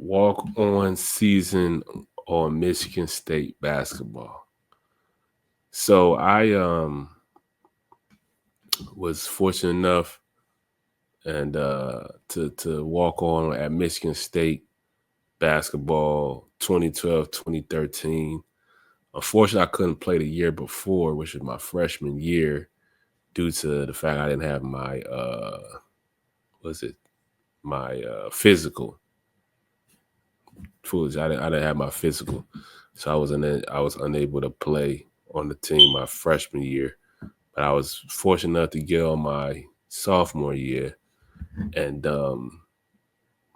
walk-on season on Michigan State basketball. So I was fortunate enough and to walk on at Michigan State basketball 2012, 2013. Unfortunately, I couldn't play the year before, which was my freshman year, due to the fact I didn't have my was it my physical. Foolish, I didn't have my physical, so I was unable to play on the team my freshman year. But I was fortunate enough to get on my sophomore year, and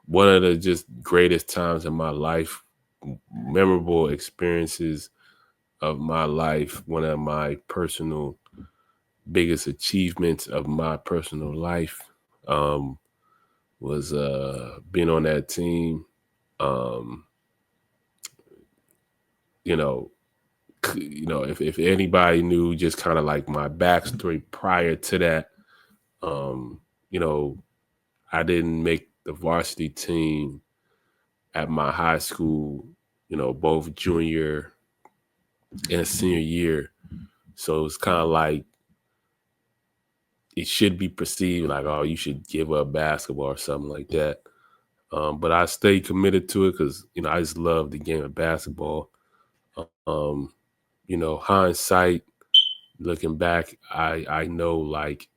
one of the just greatest times in my life, memorable experiences of my life, one of my personal biggest achievements of my personal life um, was being on that team. Um, you know, if anybody knew just kind of like my backstory prior to that, um, you know, I didn't make the varsity team at my high school, both junior and senior year. So it's kind of like it should be perceived like, oh, you should give up basketball or something like that. But I stayed committed to it because, I just love the game of basketball. Um, hindsight, looking back, I know like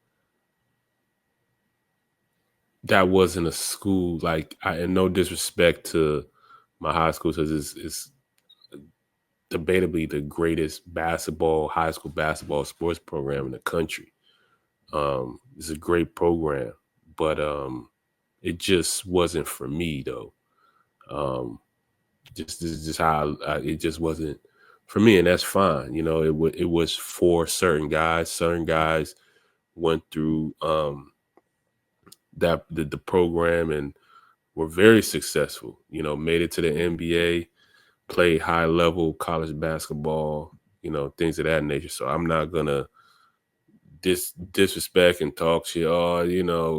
that wasn't a school like and no disrespect to my high school because it's debatably the greatest high school basketball sports program in the country. It's a great program, but it just wasn't for me though. Um, just this is just how it just wasn't for me, and that's fine. It was for certain guys. Certain guys went through the program and were very successful. Made it to the NBA, played high level college basketball. Things of that nature. So I'm not gonna disrespect and talk shit. Oh,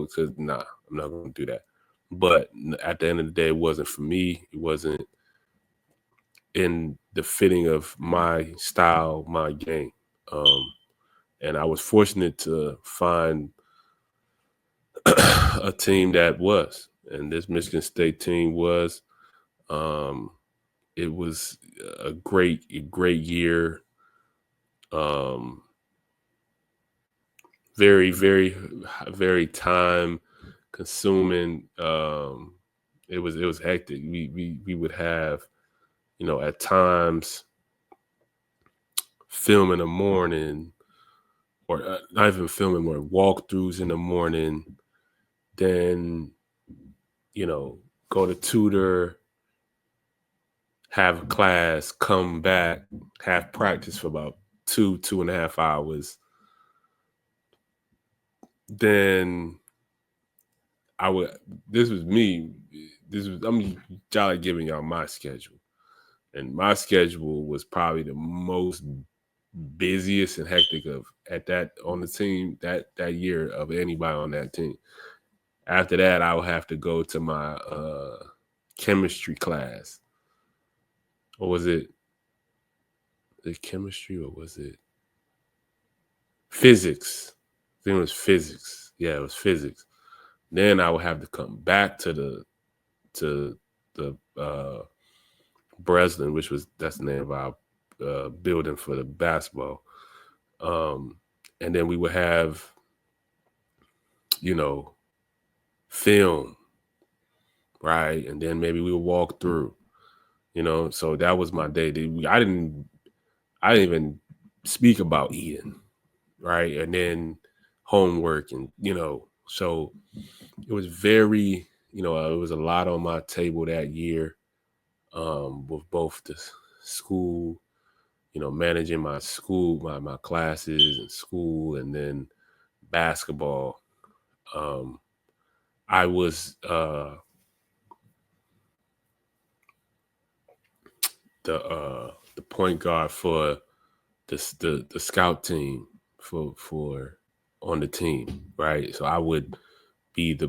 because nah, I'm not gonna do that. But at the end of the day, it wasn't for me. It wasn't in the fitting of my style, my game. Um, and I was fortunate to find a team that was, and this Michigan State team was. Um, it was a great year. Um, very, very, very time consuming. It was hectic. We would have, at times film in the morning, or not even filming, more walkthroughs in the morning. Then, you know, go to tutor, have a class, come back, have practice for about 2.5 hours. Then I would. This was me. I'm jolly giving y'all my schedule, and my schedule was probably the most busiest and hectic of at that on the team that year of anybody on that team. After that, I would have to go to my chemistry class, or was it the chemistry, or was it physics? I think it was physics. Yeah, it was physics. Then I would have to come back to the Breslin, which was that's the name of our building for the basketball. Um, and then we would have, you know, film, right? And then maybe we would walk through, So that was my day. I didn't even speak about eating, right? And then homework, and so it was very, it was a lot on my table that year, with both the school, managing my school, my classes and school, and then basketball. Um, I was the point guard for the scout team for on the team, right? So I would be the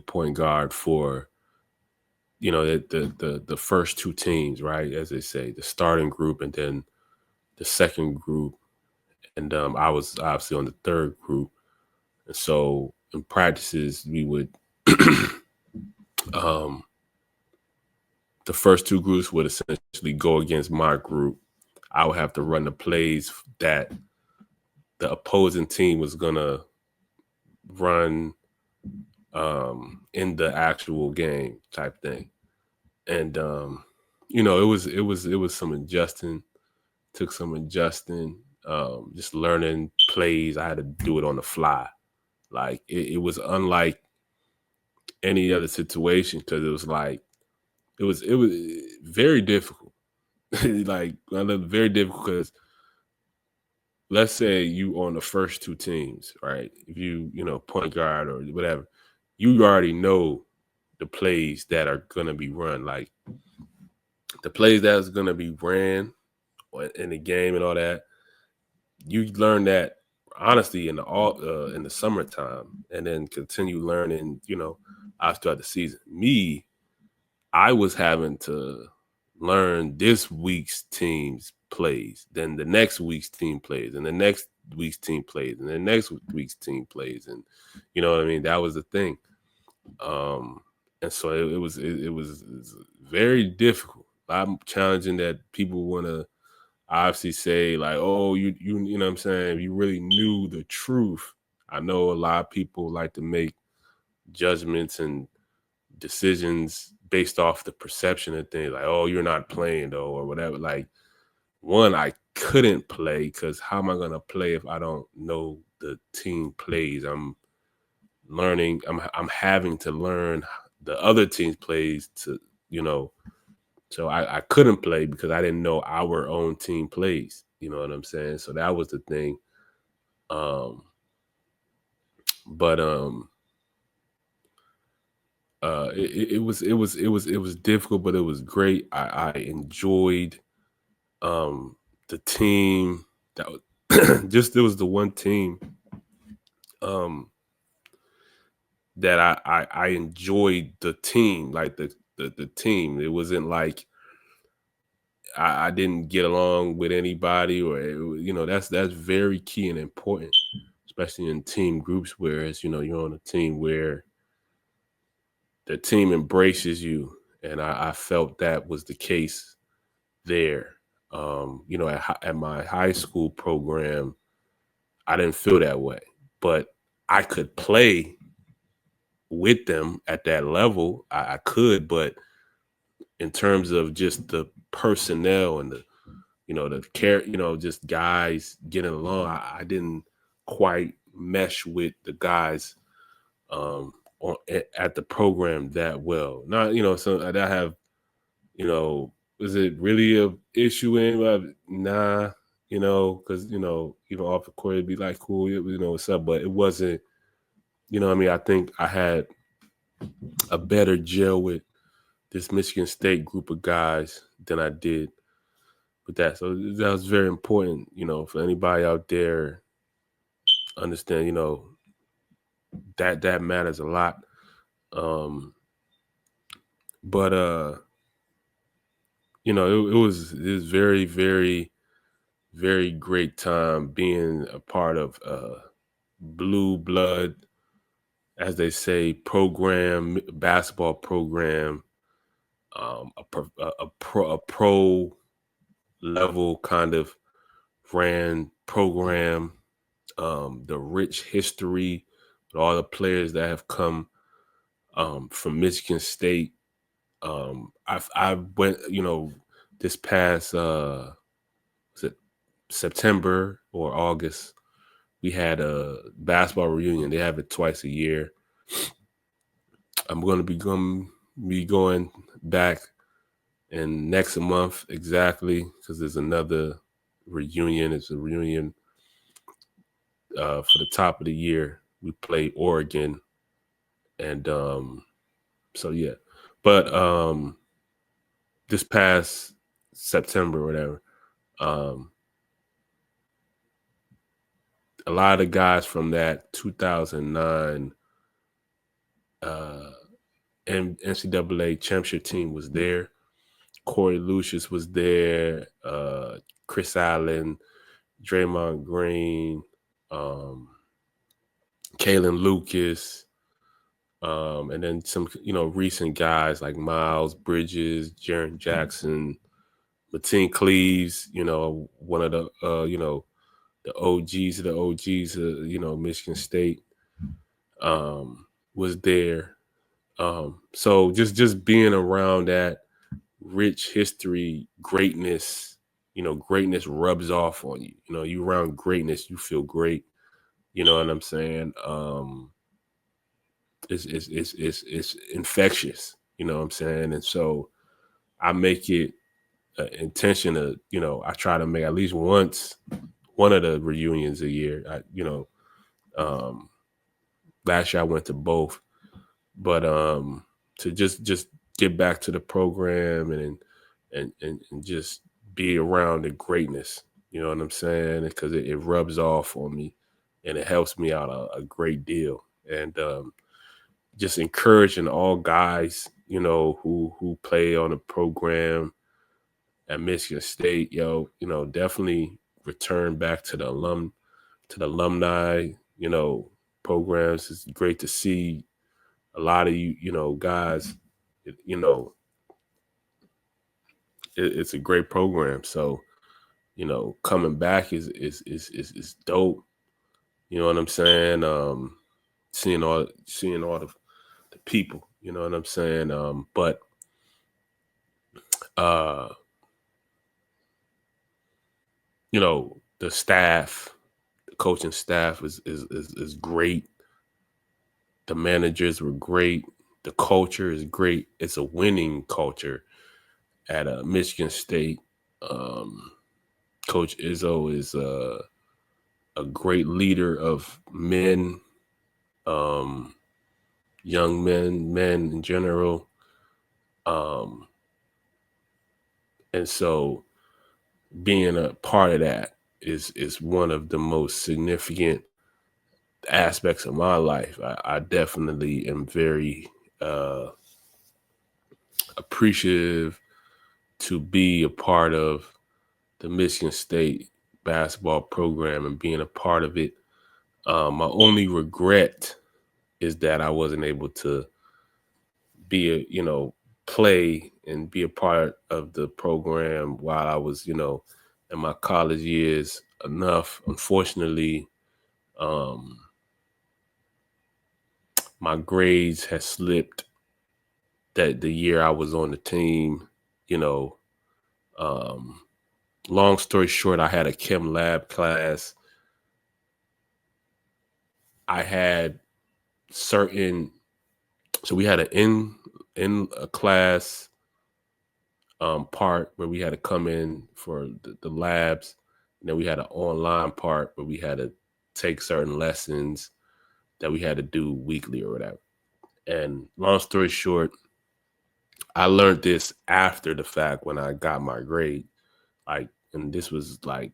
point guard for you know, the first two teams, right? As they say, the starting group and then the second group. And I was obviously on the third group. And so in practices, we would, the first two groups would essentially go against my group. I would have to run the plays that the opposing team was going to run in the actual game type thing. And, you know, it was some adjusting, took some adjusting, just learning plays. I had to do it on the fly. Like it was unlike any other situation because it was very difficult. Like very difficult because let's say you on the first two teams, right? If you know point guard or whatever, you already know the plays that are gonna be run. Like the plays that's gonna be ran in the game and all that. You learn that honestly in the summertime, and then continue learning. You know, throughout the season. Me, I was having to learn this week's team's plays, then the next week's team plays, and the next week's team plays, and the next week's team plays, and you know what I mean. That was the thing, and so it was very difficult. I'm challenging that people want to obviously say like, oh, you know what I'm saying. If you really knew the truth, I know a lot of people like to make judgments and decisions based off the perception of things like, oh, you're not playing though, or whatever. Like, one, I couldn't play because how am I gonna play if I don't know the team plays? I'm learning, I'm having to learn the other team's plays to, you know, so I couldn't play because I didn't know our own team plays. You know what I'm saying? So that was the thing. Um, but it was difficult, but it was great. I enjoyed the team that was just it was the one team um that I enjoyed the team, like the team. It wasn't like I didn't get along with anybody or you know, that's very key and important, especially in team groups, whereas you know you're on a team where the team embraces you. And I felt that was the case there. You know, at my high school program, I didn't feel that way, but I could play with them at that level. I could, but in terms of just the personnel and the, you know, the care, you know, just guys getting along, I didn't quite mesh with the guys at the program that well. Not, you know, so I have, you know, is it really a issue in? Nah, you know, because you know, even off the court, it'd be like cool, you know, what's up, but it wasn't. You know what I mean? I think I had a better gel with this Michigan State group of guys than I did with that. So that was very important, you know, for anybody out there understand, you know, that matters a lot. Um, but you know, it was very, very, very great time being a part of blue blood, as they say, program, basketball program, a pro level kind of ran program, the rich history with all the players that have come from Michigan State. I went, you know, this past was it September or August, we had a basketball reunion. They have it twice a year. I'm going to be going back in next month exactly because there's another reunion. It's a reunion for the top of the year. We play Oregon, and so yeah. But this past September or whatever, um, a lot of guys from that 2009 NCAA championship team was there. Corey Lucius was there. Chris Allen, Draymond Green, Kalen Lucas, and then some, recent guys like Miles Bridges, Jaren Jackson, Mateen Cleaves, one of the, the OGs of the OGs of, Michigan State, was there. So just being around that rich history, greatness, greatness rubs off on you. You around greatness, you feel great. You know what I'm saying? It's infectious. You know what I'm saying? And so I make it an intention to, I try to make at least one of the reunions a year. Last year I went to both, but to just get back to the program and just be around the greatness. You know what I'm saying? Because it rubs off on me, and it helps me out a great deal. And just encouraging all guys, who play on the program at Michigan State, definitely return back to the alumni, programs. It's great to see a lot of you, guys. It's a great program. So, coming back is dope. You know what I'm saying? Seeing all the people. You know what I'm saying? But the staff, the coaching staff is great. The managers were great. The culture is great. It's a winning culture at Michigan State. Coach Izzo is a great leader of men, young men in general. And so being a part of that is one of the most significant aspects of my life. I definitely am very appreciative to be a part of the Michigan State basketball program and being a part of it. My only regret is that I wasn't able to be play and be a part of the program while I was, in my college years enough. Unfortunately, my grades had slipped that the year I was on the team, long story short, I had a chem lab class. I had so we had an in a class part where we had to come in for the labs. And then we had an online part where we had to take certain lessons that we had to do weekly or whatever. And long story short, I learned this after the fact when I got my grade. And this was like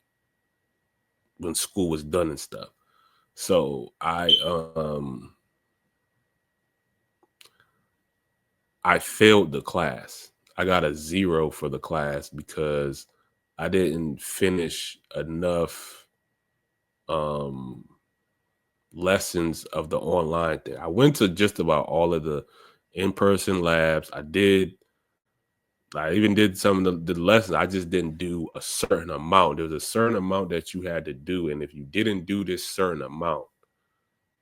when school was done and stuff. So I failed the class. I got a 0 for the class because I didn't finish enough lessons of the online thing. I went to just about all of the in-person labs. I even did some of the lessons. I just didn't do a certain amount. There was a certain amount that you had to do. And if you didn't do this certain amount,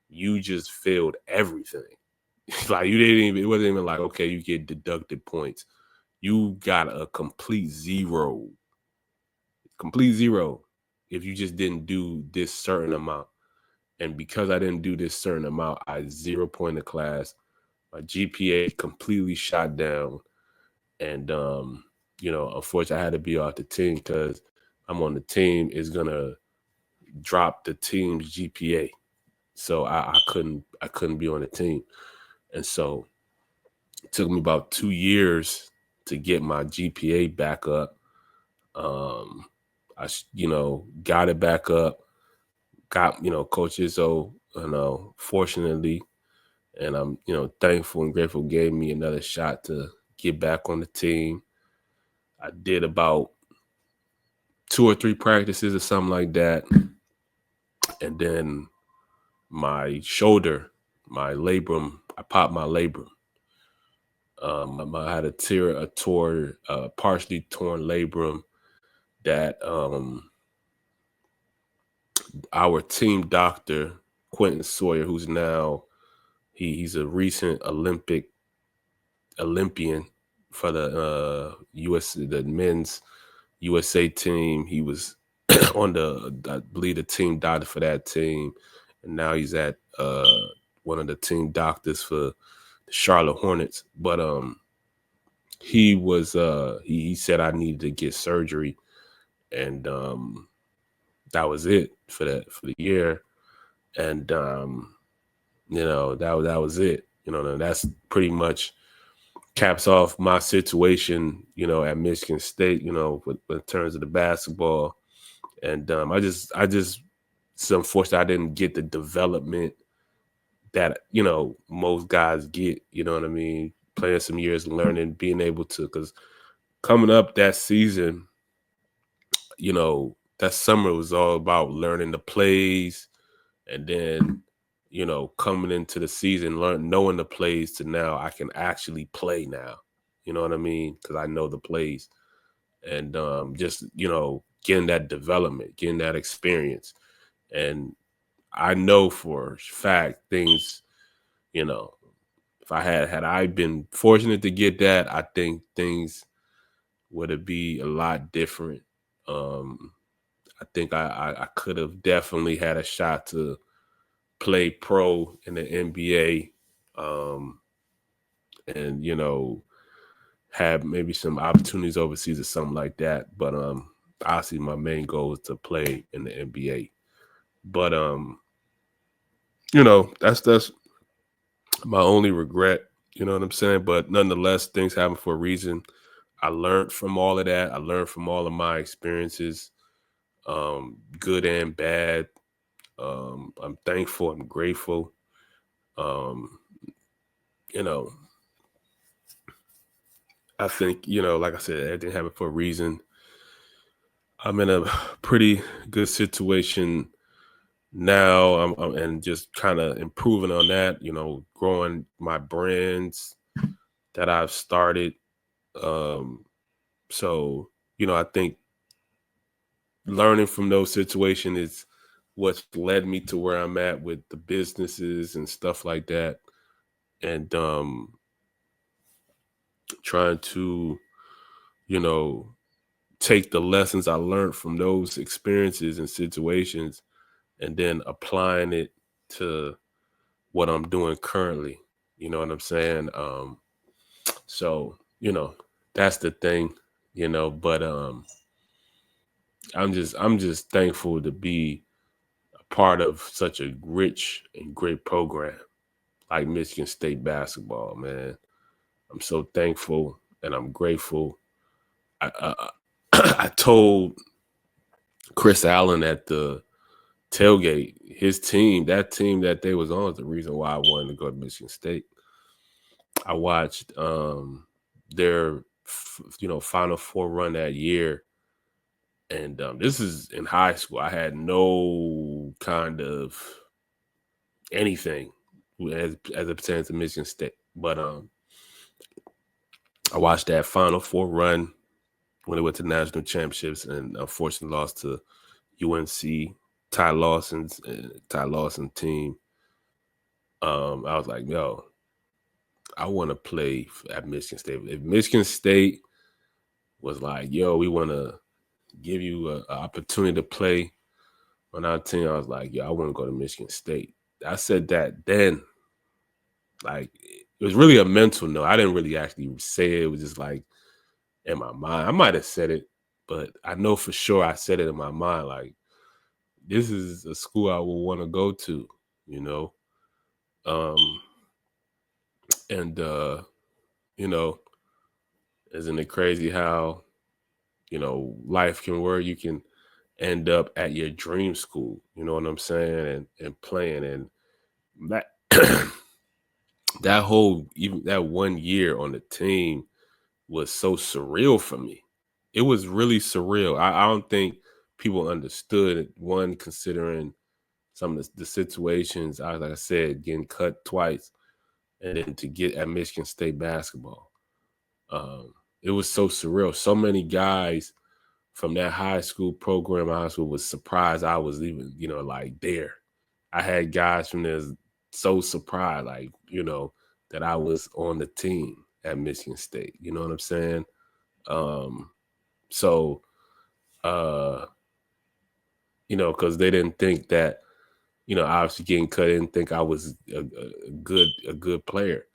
you just failed everything. Like it wasn't even like, okay, you get deducted points. You got a complete 0 if you just didn't do this certain amount. And because I didn't do this certain amount, I 0 point the class. My GPA completely shot down. And, unfortunately, I had to be off the team because I'm on the team is going to drop the team's GPA. So I couldn't be on the team. And so it took me about 2 years to get my GPA back up. I got it back up, got, Coach Izzo, fortunately, And I'm, thankful and grateful gave me another shot to get back on the team. I did about 2 or 3 practices or something like that. And then my shoulder, my labrum, I popped my labrum. I had a partially torn labrum that our team doctor, Quentin Sawyer, who's now he's a recent Olympian for the the men's USA team. He was on I believe the team doctor for that team, and now he's at one of the team doctors for the Charlotte Hornets. But he was he said I needed to get surgery, and that was it for the year. And that was it. That's pretty much caps off my situation, at Michigan State, with in terms of the basketball. And it's unfortunate I didn't get the development that, most guys get, you know what I mean? Playing some years, learning, being able to, because coming up that season, that summer was all about learning the plays, and then, coming into the season, knowing the plays to now I can actually play now. You know what I mean? Because I know the plays, and just getting that development, getting that experience, and I know for a fact things, if had I been fortunate to get that, I think things would have be a lot different. I think I could have definitely had a shot to play pro in the NBA, and have maybe some opportunities overseas or something like that. But obviously my main goal is to play in the NBA. But that's my only regret. You know what I'm saying? But nonetheless, things happen for a reason. I learned from all of that. I learned from all of my experiences, good and bad. I'm thankful. I'm grateful. Um, you know, I think, like I said, everything happened for a reason. I'm in a pretty good situation now. And just kind of improving on that, growing my brands that I've started. So, I think learning from those situations is what's led me to where I'm at with the businesses and stuff like that. And trying to, you know, take the lessons I learned from those experiences and situations and then applying it to what I'm doing currently. You know what I'm saying? So, that's the thing, but I'm just thankful to be a part of such a rich and great program like Michigan State basketball, man. I'm so thankful and I'm grateful. I I told Chris Allen at the tailgate, that team that they was on is the reason why I wanted to go to Michigan State. I watched their Final Four run that year, and this is in high school. I had no kind of anything as it pertains to Michigan State, but I watched that Final Four run when they went to national championships, and unfortunately lost to UNC. Ty Lawson team. I was like, yo, I want to play at Michigan State. If Michigan State was like, yo, we want to give you an opportunity to play on our team, I was like, yo, I want to go to Michigan State. I said that then. Like, it was really a mental note. I didn't really actually say it. It was just like in my mind. I might have said it, but I know for sure I said it in my mind. Like, this is a school I will want to go to, And isn't it crazy how, life can work? You can end up at your dream school, you know what I'm saying? And playing. And that even that 1 year on the team was so surreal for me. It was really surreal. I don't think people understood it, one, considering some of the situations. Like I said, getting cut twice, and then to get at Michigan State basketball. It was so surreal. So many guys from that high school program, was surprised I was even, like there. I had guys from there so surprised, like, that I was on the team at Michigan State. You know what I'm saying? So, uh, because they didn't think that, obviously getting cut, didn't think I was a good player.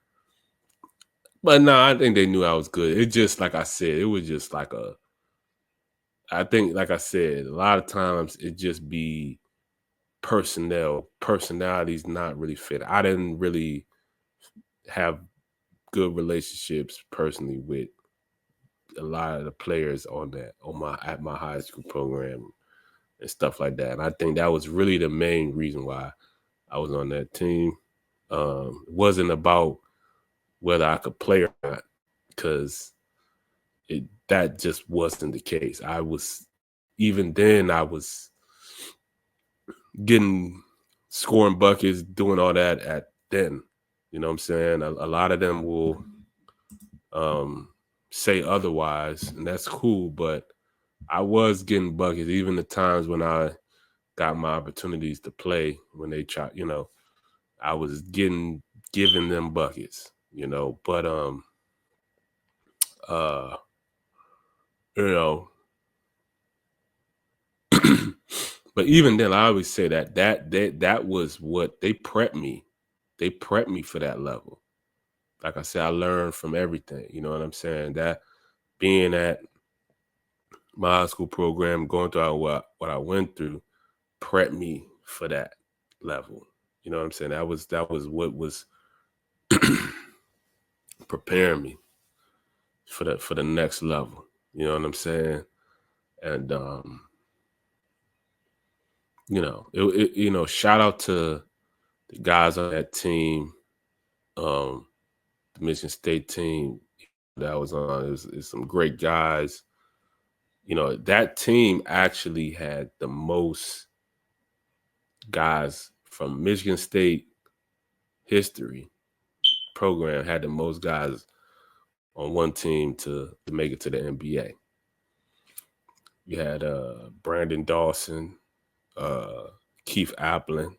But no, I think they knew I was good. It just, like I said, it was just like I think, like I said, a lot of times it just be personalities not really fit. I didn't really have good relationships personally with a lot of the players at my high school program and stuff like that. And I think that was really the main reason why I was on that team. It wasn't about whether I could play or not, because that just wasn't the case. Even then, I was scoring buckets, doing all that at then. You know what I'm saying? A lot of them will say otherwise, and that's cool, but I was getting buckets even the times when I got my opportunities to play, when they try, I was giving them buckets, but uh you know but even then, I always say that was what they prepped me. They prepped me for that level. Like I said, I learned from everything. You know what I'm saying? That being at my high school program, going through what I went through, prepped me for that level. You know what I'm saying? That was what was preparing me for the next level. You know what I'm saying? And shout out to the guys on that team, the Michigan State team that I was on. It's some great guys. That team actually had the most guys from Michigan State history program, had the most guys on one team to make it to the NBA. You had Brandon Dawson, Keith Applin,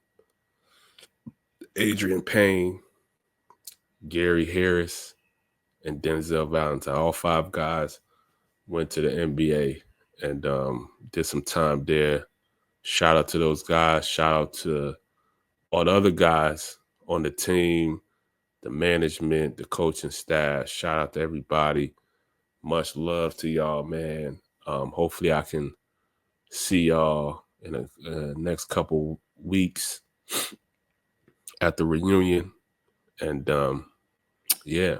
Adrian Payne, Gary Harris, and Denzel Valentine. All 5 guys went to the NBA and did some time there. Shout out to those guys. Shout out to all the other guys on the team, the management, the coaching staff. Shout out to everybody. Much love to y'all, man. Hopefully I can see y'all in the next couple weeks at the reunion. And yeah.